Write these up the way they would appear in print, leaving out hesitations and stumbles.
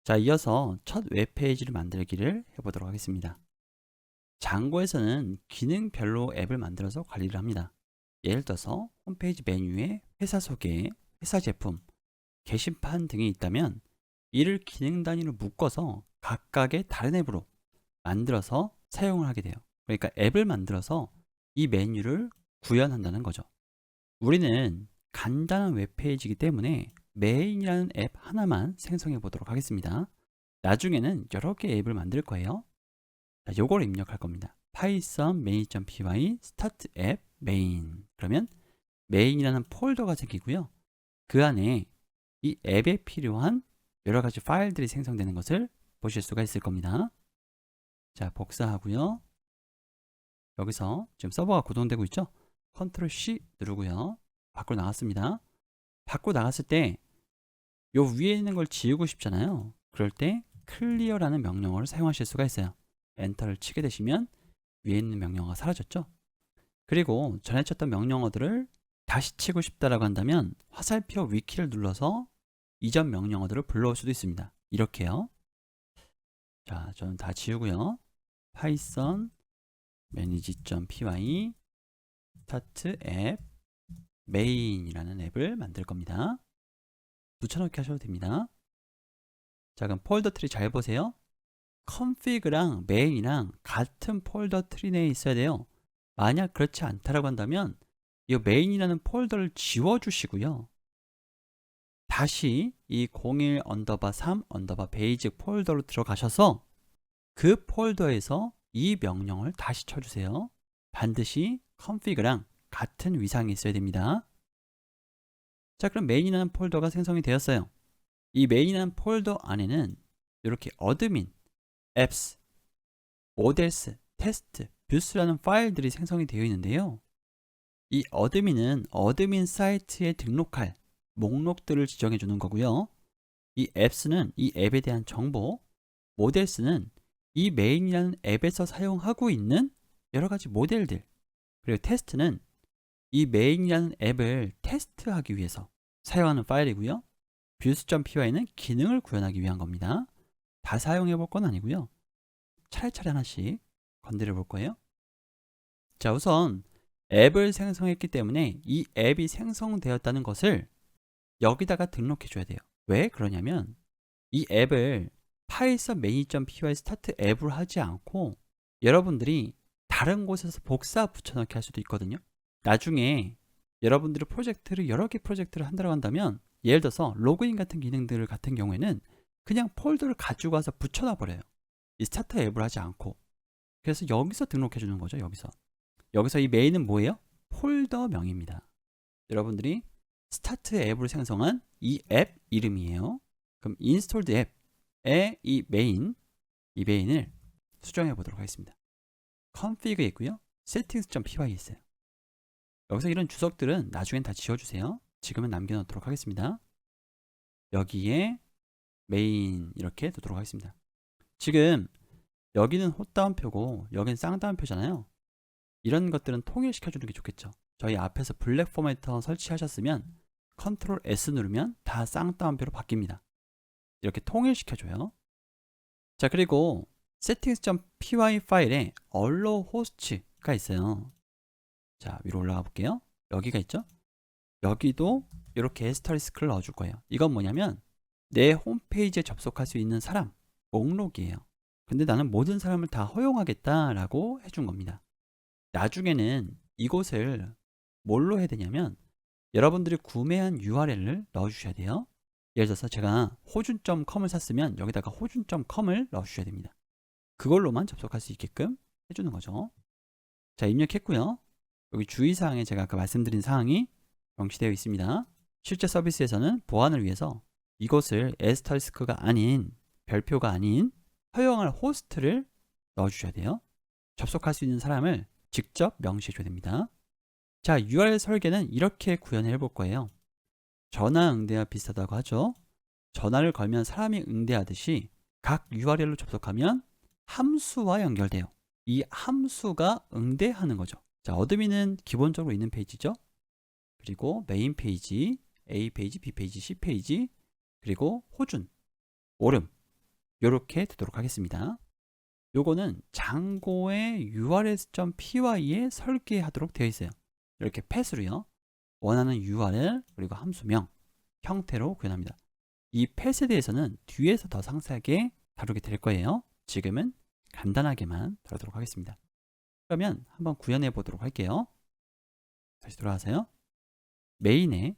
자, 이어서 첫 웹페이지를 만들기를 해보도록 하겠습니다. 장고에서는 기능별로 앱을 만들어서 관리를 합니다. 예를 들어서 홈페이지 메뉴에 회사 소개, 회사 제품, 게시판 등이 있다면 이를 기능 단위로 묶어서 각각의 다른 앱으로 만들어서 사용을 하게 돼요. 그러니까 앱을 만들어서 이 메뉴를 구현한다는 거죠. 우리는 간단한 웹페이지이기 때문에 메인이라는 앱 하나만 생성해 보도록 하겠습니다. 나중에는 여러 개의 앱을 만들 거예요. 자, 요걸 입력할 겁니다. python main.py start app main. 그러면 메인이라는 폴더가 생기고요. 그 안에 이 앱에 필요한 여러 가지 파일들이 생성되는 것을 보실 수가 있을 겁니다. 자, 복사하고요. 여기서 지금 서버가 구동되고 있죠? 컨트롤 C 누르고요. 밖으로 나갔습니다. 밖으로 나갔을 때 요 위에 있는 걸 지우고 싶잖아요. 그럴 때 클리어라는 명령어를 사용하실 수가 있어요. 엔터를 치게 되시면 위에 있는 명령어가 사라졌죠. 그리고 전에 쳤던 명령어들을 다시 치고 싶다라고 한다면 화살표 위키를 눌러서 이전 명령어들을 불러올 수도 있습니다. 이렇게요. 자, 저는 다 지우고요. python manage.py start app main이라는 앱을 만들 겁니다. 붙여넣기 하셔도 됩니다. 자, 그럼 폴더 트리 잘 보세요. config랑 main이랑 같은 폴더 트리 내에 있어야 돼요. 만약 그렇지 않다라고 한다면 이 main이라는 폴더를 지워주시고요. 다시 이 01_3_ basic 폴더로 들어가셔서 그 폴더에서 이 명령을 다시 쳐주세요. 반드시 config랑 같은 위상이 있어야 됩니다. 자, 그럼 main이라는 폴더가 생성이 되었어요. 이 main이라는 폴더 안에는 이렇게 어드민, apps, models, test, views라는 파일들이 생성이 되어 있는데요. 이 어드민은 어드민 사이트에 등록할 목록들을 지정해 주는 거고요. 이 apps는 이 앱에 대한 정보, models는 이 메인이라는 앱에서 사용하고 있는 여러 가지 모델들, 그리고 test는 이 메인이라는 앱을 테스트하기 위해서 사용하는 파일이고요. views.py는 기능을 구현하기 위한 겁니다. 다 사용해 볼 건 아니고요. 차례차례 하나씩 건드려 볼 거예요. 자, 우선 앱을 생성했기 때문에 이 앱이 생성되었다는 것을 여기다가 등록해 줘야 돼요. 왜 그러냐면 이 앱을 python main.py start 앱으로 하지 않고 여러분들이 다른 곳에서 복사 붙여넣기 할 수도 있거든요. 나중에 여러분들이 프로젝트를 여러 개 프로젝트를 한다고 한다면 예를 들어서 로그인 같은 기능들 같은 경우에는 그냥 폴더를 가지고 와서 붙여놔 버려요. 이 스타트 앱을 하지 않고. 그래서 여기서 등록해 주는 거죠. 여기서 이 메인은 뭐예요? 폴더명입니다. 여러분들이 스타트 앱으로 생성한 이 앱 이름이에요. 그럼 인스톨드 앱의 이 메인을 수정해 보도록 하겠습니다. config 있고요. settings.py 있어요. 여기서 이런 주석들은 나중엔 다 지워주세요. 지금은 남겨놓도록 하겠습니다. 여기에 메인 이렇게 두도록 하겠습니다. 지금 여기는 헛다운표고 여기는 쌍다운표잖아요. 이런 것들은 통일시켜주는 게 좋겠죠. 저희 앞에서 블랙 포매터 설치하셨으면 컨트롤 S 누르면 다 쌍따옴표로 바뀝니다. 이렇게 통일시켜줘요. 자, 그리고 settings.py 파일에 allow host가 있어요. 자, 위로 올라가 볼게요. 여기가 있죠? 여기도 이렇게 에스터리스크를 넣어줄 거예요. 이건 뭐냐면 내 홈페이지에 접속할 수 있는 사람 목록이에요. 근데 나는 모든 사람을 다 허용하겠다라고 해준 겁니다. 나중에는 이곳을 뭘로 해야 되냐면 여러분들이 구매한 URL을 넣어주셔야 돼요. 예를 들어서 제가 호준.com을 샀으면 여기다가 호준.com을 넣어주셔야 됩니다. 그걸로만 접속할 수 있게끔 해주는 거죠. 자, 입력했고요. 여기 주의사항에 제가 아까 말씀드린 사항이 명시되어 있습니다. 실제 서비스에서는 보안을 위해서 이것을 에스터리스크가 아닌 별표가 아닌 허용할 호스트를 넣어주셔야 돼요. 접속할 수 있는 사람을 직접 명시해 줘야 됩니다. 자, URL 설계는 이렇게 구현해 볼 거예요. 전화 응대와 비슷하다고 하죠. 전화를 걸면 사람이 응대하듯이 각 URL로 접속하면 함수와 연결돼요. 이 함수가 응대하는 거죠. 자, 어드민은 기본적으로 있는 페이지죠. 그리고 메인 페이지, A 페이지, B 페이지, C 페이지, 그리고 호준, 오름, 요렇게 두도록 하겠습니다. 요거는 장고의 urls.py에 설계하도록 되어 있어요. 이렇게 펫으로요. 원하는 URL 그리고 함수명 형태로 구현합니다. 이 펫에 대해서는 뒤에서 더 상세하게 다루게 될 거예요. 지금은 간단하게만 다루도록 하겠습니다. 그러면 한번 구현해 보도록 할게요. 다시 돌아가세요. 메인에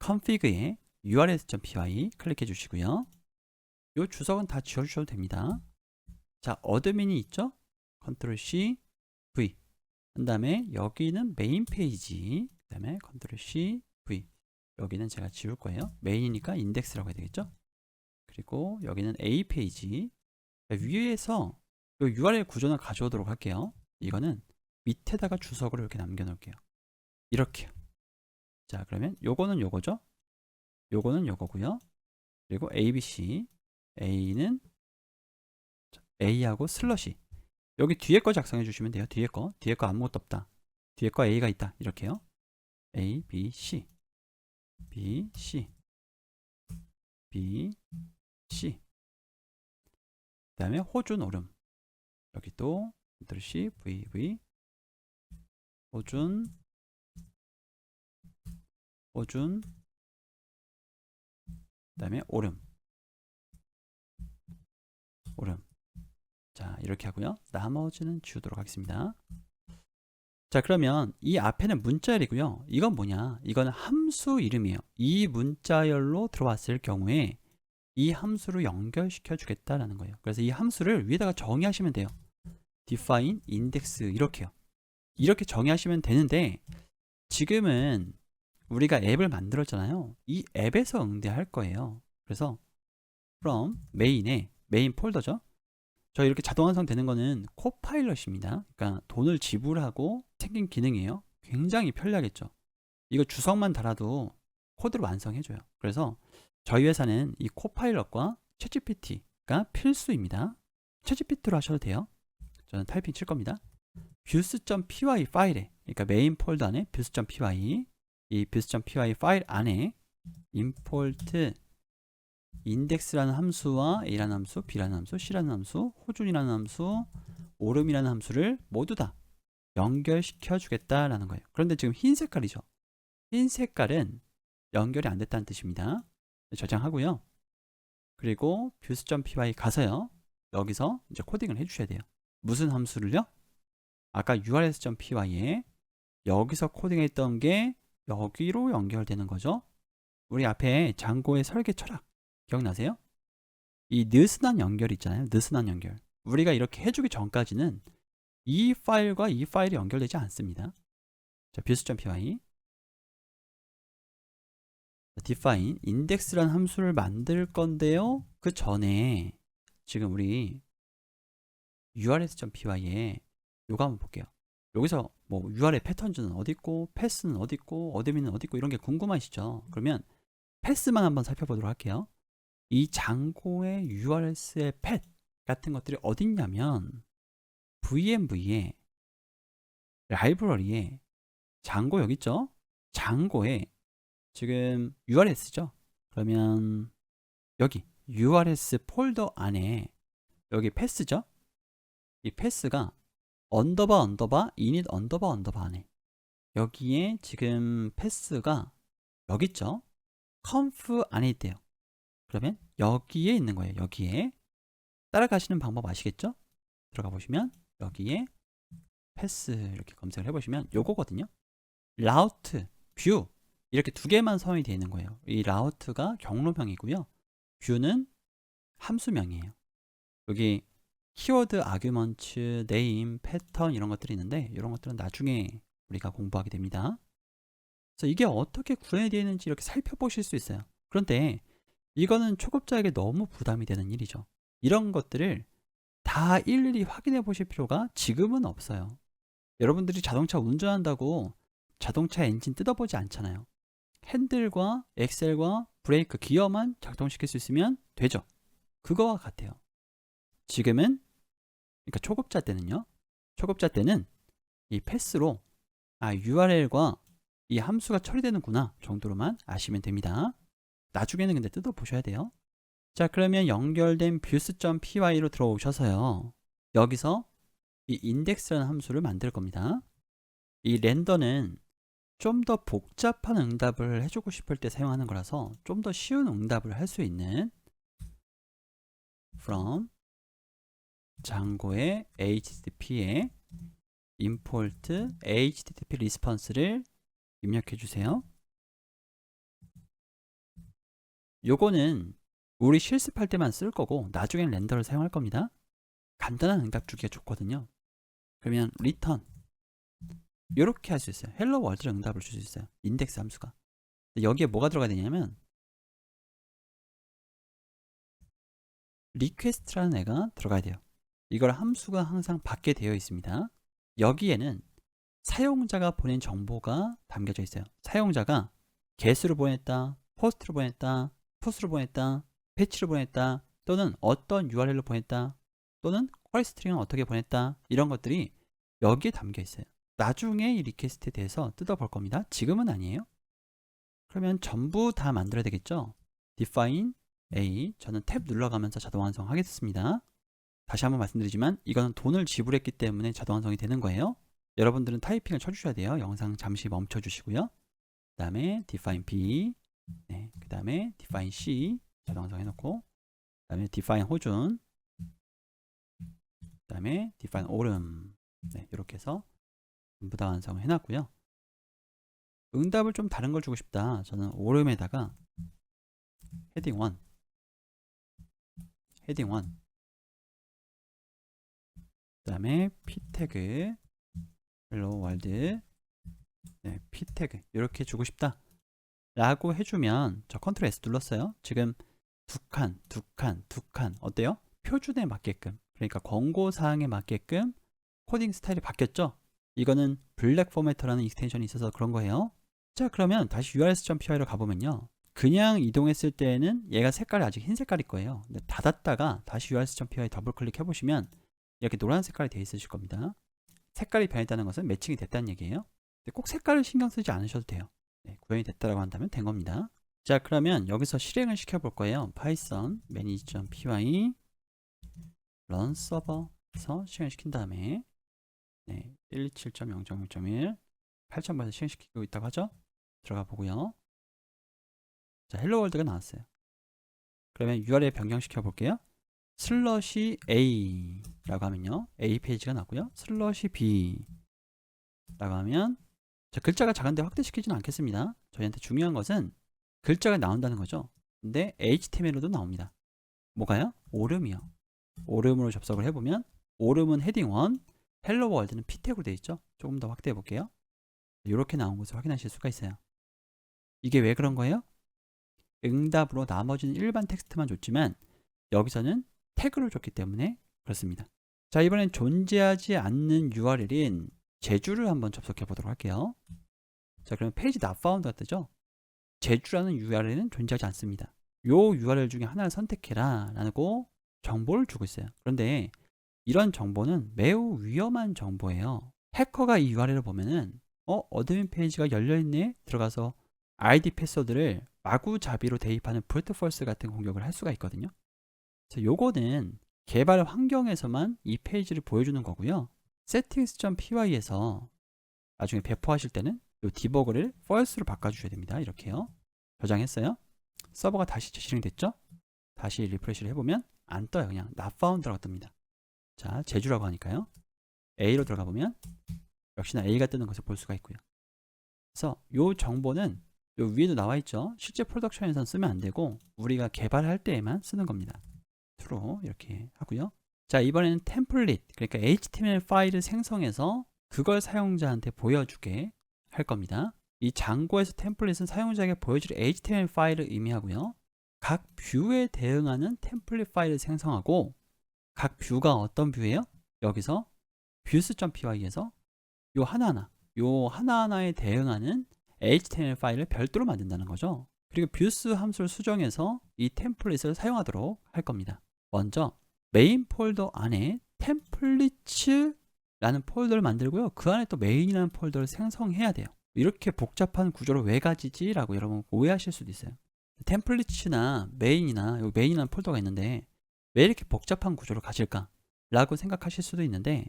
config에 urls.py 클릭해 주시고요. 이 주석은 다 지워주셔도 됩니다. 자, 어드민이 있죠? 컨트롤 C, V. 그 다음에 여기는 메인 페이지. 그 다음에 컨트롤 C, V. 여기는 제가 지울 거예요. 메인이니까 인덱스라고 해야 되겠죠? 그리고 여기는 A 페이지. 위에서 이 URL 구조는 가져오도록 할게요. 이거는 밑에다가 주석을 이렇게 남겨 놓을게요. 이렇게요. 자, 그러면 요거는 요거죠? 요거는 요거고요. 그리고 ABC. A는 A하고 슬러시. 여기 뒤에 거 작성해 주시면 돼요. 뒤에 거 아무것도 없다. 뒤에 거 A가 있다. 이렇게요. A, B, C. B, C. B, C. 그 다음에 호주 노름. 여기 또 컨트롤 C, V, V. 호준. 그 다음에 오름. 자, 이렇게 하고요. 나머지는 지우도록 하겠습니다. 자, 그러면 이 앞에는 문자열이고요. 이건 뭐냐? 이건 함수 이름이에요. 이 문자열로 들어왔을 경우에 이 함수로 연결시켜 주겠다라는 거예요. 그래서 이 함수를 위에다가 정의하시면 돼요. define index 이렇게요. 이렇게 정의하시면 되는데 지금은 우리가 앱을 만들었잖아요. 이 앱에서 응대할 거예요. 그래서 from main에 메인 폴더죠. 저 이렇게 자동 완성되는 거는 코파일럿입니다. 그러니까 돈을 지불하고 생긴 기능이에요. 굉장히 편리하겠죠. 이거 주석만 달아도 코드를 완성해줘요. 그래서 저희 회사는 이 코파일럿과 챗GPT가 필수입니다. 챗GPT로 하셔도 돼요. 저는 타이핑 칠 겁니다. views.py 파일에, 그러니까 메인 폴더 안에 views.py, 이 views.py 파일 안에 import index라는 함수와 A라는 함수, B라는 함수, C라는 함수, 호준이라는 함수, 오름이라는 함수를 모두 다 연결시켜 주겠다라는 거예요. 그런데 지금 흰 색깔이죠. 흰 색깔은 연결이 안 됐다는 뜻입니다. 저장하고요. 그리고 views.py 가서요. 여기서 이제 코딩을 해주셔야 돼요. 무슨 함수를요? 아까 urls.py에 여기서 코딩했던 게 여기로 연결되는 거죠. 우리 앞에 장고의 설계 철학 기억나세요? 이 느슨한 연결 있잖아요. 느슨한 연결. 우리가 이렇게 해주기 전까지는 이 파일과 이 파일이 연결되지 않습니다. 자, views.py define index라는 함수를 만들 건데요. 그 전에 지금 우리 urls.py에 요거 한번 볼게요. 여기서 뭐 URL 패턴즈는 어디 있고 패스는 어디 있고 어드민은 어디 있고 이런 게 궁금하시죠? 그러면 패스만 한번 살펴보도록 할게요. 이 장고의 urls의 펫 같은 것들이 어디 있냐면 vmv에 라이브러리에 장고 여기 있죠? 장고에 지금 urls죠? 그러면 여기 urls 폴더 안에 여기 패스죠? 이 패스가 언더바 init 언더바 안에 여기에 지금 패스가 여기 있죠? conf 안에 있대요. 그러면 여기에 있는 거예요. 여기에 따라가시는 방법 아시겠죠? 들어가 보시면 여기에 패스 이렇게 검색을 해보시면 요거거든요. 라우트, 뷰 이렇게 두 개만 사용이 되어 있는 거예요. 이 라우트가 경로명이고요. 뷰는 함수명이에요. 여기 키워드, 아규먼트, 네임, 패턴 이런 것들이 있는데 이런 것들은 나중에 우리가 공부하게 됩니다. 그래서 이게 어떻게 구현이 되어 있는지 이렇게 살펴보실 수 있어요. 그런데 이거는 초급자에게 너무 부담이 되는 일이죠. 이런 것들을 다 일일이 확인해 보실 필요가 지금은 없어요. 여러분들이 자동차 운전한다고 자동차 엔진 뜯어보지 않잖아요. 핸들과 엑셀과 브레이크, 기어만 작동시킬 수 있으면 되죠. 그거와 같아요. 지금은 그러니까 초급자 때는요. 초급자 때는 이 패스로 URL과 이 함수가 처리되는구나 정도로만 아시면 됩니다. 나중에는 근데 뜯어 보셔야 돼요. 자, 그러면 연결된 views.py로 들어오셔서요. 여기서 이 index라는 함수를 만들 겁니다. 이 렌더는 좀 더 복잡한 응답을 해주고 싶을 때 사용하는 거라서 좀 더 쉬운 응답을 할 수 있는 from 장고의 http에 import http response를 입력해 주세요. 요거는 우리 실습할 때만 쓸 거고 나중엔 렌더를 사용할 겁니다. 간단한 응답 주기가 좋거든요. 그러면 return 이렇게 할 수 있어요. 헬로 월드로 응답을 줄 수 있어요. 인덱스 함수가. 여기에 뭐가 들어가야 되냐면 request라는 애가 들어가야 돼요. 이걸 함수가 항상 받게 되어 있습니다. 여기에는 사용자가 보낸 정보가 담겨져 있어요. 사용자가 get를 보냈다, post를 보냈다, push를 보냈다, fetch를 보냈다, 또는 어떤 URL로 보냈다, 또는 쿼리 스트링을 어떻게 보냈다, 이런 것들이 여기에 담겨 있어요. 나중에 이 리퀘스트에 대해서 뜯어볼 겁니다. 지금은 아니에요. 그러면 전부 다 만들어야 되겠죠. define a, 저는 탭 눌러가면서 자동 완성하겠습니다. 다시 한번 말씀드리지만 이거는 돈을 지불했기 때문에 자동 완성이 되는 거예요. 여러분들은 타이핑을 쳐주셔야 돼요. 영상 잠시 멈춰 주시고요. 그 다음에 define b, 네, 그 다음에 define c 자동 완성 해놓고, 그 다음에 define 호준, 그 다음에 define 오름, 네, 이렇게 해서 전부 다 완성을 해놨고요. 응답을 좀 다른 걸 주고 싶다. 저는 오름에다가 헤딩 1, 헤딩 1, 그 다음에 p 태그 헬로 월드, 네, p 태그 이렇게 주고 싶다 라고 해주면, 저 컨트롤 S 눌렀어요. 지금 두 칸 어때요? 표준에 맞게끔, 그러니까 권고사항에 맞게끔 코딩 스타일이 바뀌었죠. 이거는 블랙 포매터라는 익스텐션이 있어서 그런 거예요. 자, 그러면 다시 urs.py로 가보면요, 그냥 이동했을 때는 얘가 색깔이 아직 흰 색깔일 거예요. 근데 닫았다가 다시 urs.py 더블 클릭해 보시면 이렇게 노란 색깔이 되어 있으실 겁니다. 색깔이 변했다는 것은 매칭이 됐다는 얘기예요. 근데 꼭 색깔을 신경 쓰지 않으셔도 돼요. 네, 구현이 됐다라고 한다면 된 겁니다. 자, 그러면 여기서 실행을 시켜 볼 거예요. python manage.py run server에서 실행을 시킨 다음에, 네, 127.0.1.1 8000번에서 실행시키고 있다고 하죠. 들어가 보고요. 자, 헬로 월드가 나왔어요. 그러면 URL 변경시켜 볼게요. 슬러시 A 라고 하면요, A 페이지가 나고요. 슬러시 B 라고 하면, 자, 글자가 작은데 확대시키지는 않겠습니다. 저희한테 중요한 것은 글자가 나온다는 거죠. 근데 HTML로도 나옵니다. 뭐가요? 오름이요. 오름으로 접속을 해보면, 오름은 헤딩 1, 헬로 월드는 p 태그로 되어 있죠. 조금 더 확대해 볼게요. 이렇게 나온 것을 확인하실 수가 있어요. 이게 왜 그런 거예요? 응답으로 나머지는 일반 텍스트만 줬지만 여기서는 태그를 줬기 때문에 그렇습니다. 자, 이번엔 존재하지 않는 URL인 제주를 한번 접속해 보도록 할게요. 자, 그러면 페이지 not found가 뜨죠. 제주라는 URL은 존재하지 않습니다. 요 URL 중에 하나를 선택해라 라고 정보를 주고 있어요. 그런데 이런 정보는 매우 위험한 정보예요. 해커가 이 URL을 보면은 어드민 페이지가 열려있네, 들어가서 ID 패스워드를 마구잡이로 대입하는 브루트 폴스 같은 공격을 할 수가 있거든요. 그래서 요거는 개발 환경에서만 이 페이지를 보여주는 거고요. settings.py에서 나중에 배포하실 때는 이 디버그를 false로 바꿔주셔야 됩니다. 이렇게요. 저장했어요. 서버가 다시 재실행됐죠? 다시 리프레시를 해보면 안 떠요. 그냥 not found라고 뜹니다. 자, 제주라고 하니까요. A로 들어가 보면 역시나 A가 뜨는 것을 볼 수가 있고요. 그래서 이 정보는 요 위에도 나와 있죠. 실제 프로덕션에서는 쓰면 안 되고 우리가 개발할 때에만 쓰는 겁니다. true 이렇게 하고요. 자, 이번에는 템플릿, 그러니까 HTML 파일을 생성해서 그걸 사용자한테 보여주게 할 겁니다. 이 장고에서 템플릿은 사용자에게 보여줄 HTML 파일을 의미하고요. 각 뷰에 대응하는 템플릿 파일을 생성하고, 각 뷰가 어떤 뷰예요? 여기서 views.py에서 요 하나하나에 대응하는 HTML 파일을 별도로 만든다는 거죠. 그리고 views 함수를 수정해서 이 템플릿을 사용하도록 할 겁니다. 먼저 메인 폴더 안에 템플릿라는 폴더를 만들고요. 그 안에 또 메인이라는 폴더를 생성해야 돼요. 이렇게 복잡한 구조를 왜 가지지? 라고 여러분 오해하실 수도 있어요. 템플릿이나 메인이나 여기 메인이라는 폴더가 있는데 왜 이렇게 복잡한 구조를 가질까? 라고 생각하실 수도 있는데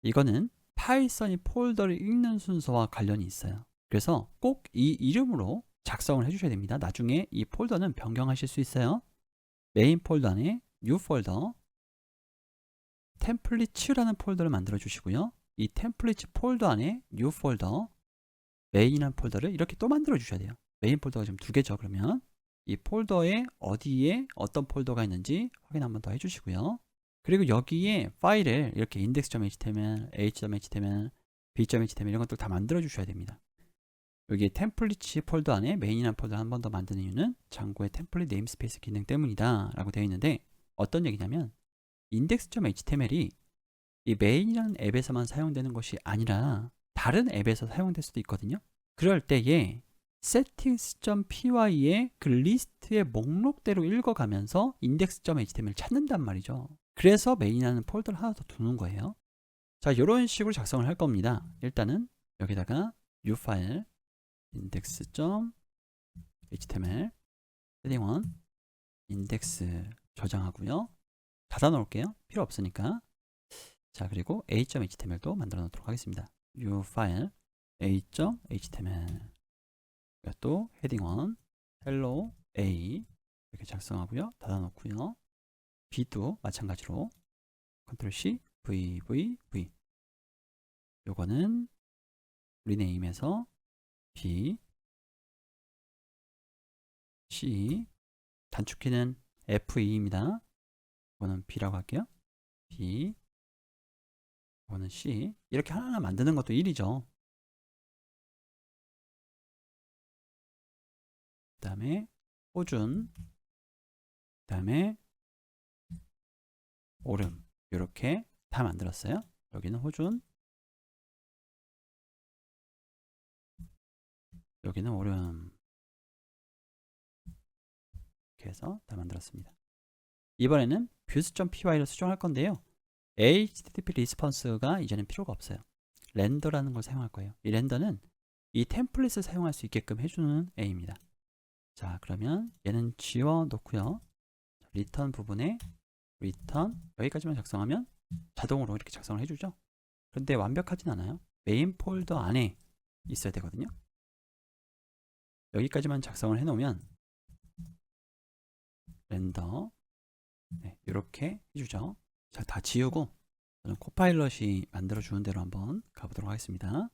이거는 파이썬이 폴더를 읽는 순서와 관련이 있어요. 그래서 꼭 이 이름으로 작성을 해주셔야 됩니다. 나중에 이 폴더는 변경하실 수 있어요. 메인 폴더 안에 new 폴더 템플릿라는 폴더를 만들어 주시고요. 이 템플릿 폴더 안에 new 폴더 메인이라는 폴더를 이렇게 또 만들어 주셔야 돼요. 메인 폴더가 지금 2개죠. 그러면 이 폴더에 어디에 어떤 폴더가 있는지 확인 한번 더 해주시고요. 그리고 여기에 파일을 이렇게 index.html, h.html, b.html 이런 것들 다 만들어 주셔야 됩니다. 여기 템플릿 폴더 안에 메인이라는 폴더 한 번 더 만드는 이유는 창고의 템플릿 네임스페이스 기능 때문이다 라고 되어 있는데 어떤 얘기냐면 index.html이 이 메인이라는 앱에서만 사용되는 것이 아니라 다른 앱에서 사용될 수도 있거든요. 그럴 때에 settings.py의 그 리스트의 목록대로 읽어가면서 index.html을 찾는단 말이죠. 그래서 메인이라는 폴더를 하나 더 두는 거예요. 자, 이런 식으로 작성을 할 겁니다. 일단은 여기다가 new 파일 index.html 헤딩1 인덱스 저장하고요. 닫아 놓을게요. 필요 없으니까. 자, 그리고 a.html도 만들어 놓도록 하겠습니다. new 파일 a.html 또 헤딩1 hello a 이렇게 작성하고요. 닫아 놓고요. b도 마찬가지로 컨트롤 C v 요거는 리네임에서 b c 단축키는 F2입니다. 이거는 B라고 할게요. B 이거는 C 이렇게 하나하나 만드는 것도 일이죠. 그 다음에 호준 그 다음에 오름 이렇게 다 만들었어요. 여기는 호준 여기는 오름 이렇게 해서 다 만들었습니다. 이번에는 views.py를 수정할 건데요. http 리스폰스가 이제는 필요가 없어요. 렌더라는 걸 사용할 거예요. 이 렌더는 이 템플릿을 사용할 수 있게끔 해주는 A입니다. 자, 그러면 얘는 지워 놓고요. 리턴 부분에 리턴 여기까지만 작성하면 자동으로 이렇게 작성을 해주죠. 그런데 완벽하진 않아요. 메인 폴더 안에 있어야 되거든요. 여기까지만 작성을 해놓으면 렌더 이렇게 해주죠. 자, 다 지우고 저는 코파일럿이 만들어주는 대로 한번 가보도록 하겠습니다.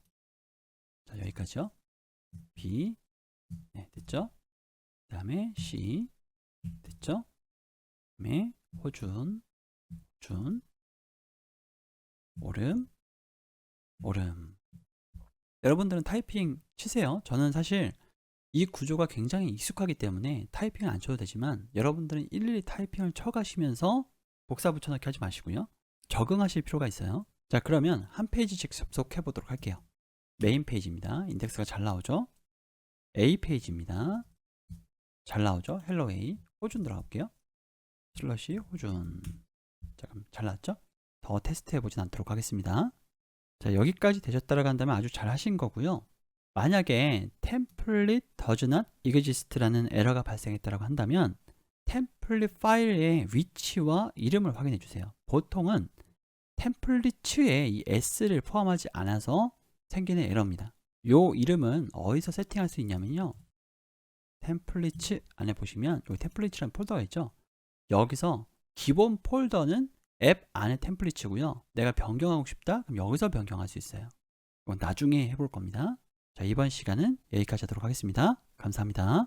자, 여기까지요. B 됐죠? 그 다음에 C 됐죠? 그 다음에 호준 오름 여러분들은 타이핑 치세요. 저는 사실 이 구조가 굉장히 익숙하기 때문에 타이핑을 안 쳐도 되지만 여러분들은 일일이 타이핑을 쳐가시면서 복사 붙여넣기 하지 마시고요. 적응하실 필요가 있어요. 자, 그러면 한 페이지씩 접속해 보도록 할게요. 메인 페이지입니다. 인덱스가 잘 나오죠? A 페이지입니다. 잘 나오죠? 헬로 A 호준 들어갈게요. 슬러시 호준. 자, 그럼 잘 나왔죠? 더 테스트 해보진 않도록 하겠습니다. 자, 여기까지 되셨다고 한다면 아주 잘 하신 거고요. 만약에 template does not exist라는 에러가 발생했다고 한다면 템플릿 파일의 위치와 이름을 확인해 주세요. 보통은 템플릿에 이 s를 포함하지 않아서 생기는 에러입니다. 요 이름은 어디서 세팅할 수 있냐면요. 템플릿 안에 보시면 여기 템플릿이라는 폴더가 있죠. 여기서 기본 폴더는 앱 안에 템플릿이고요. 내가 변경하고 싶다? 그럼 여기서 변경할 수 있어요. 이건 나중에 해볼 겁니다. 자, 이번 시간은 여기까지 하도록 하겠습니다. 감사합니다.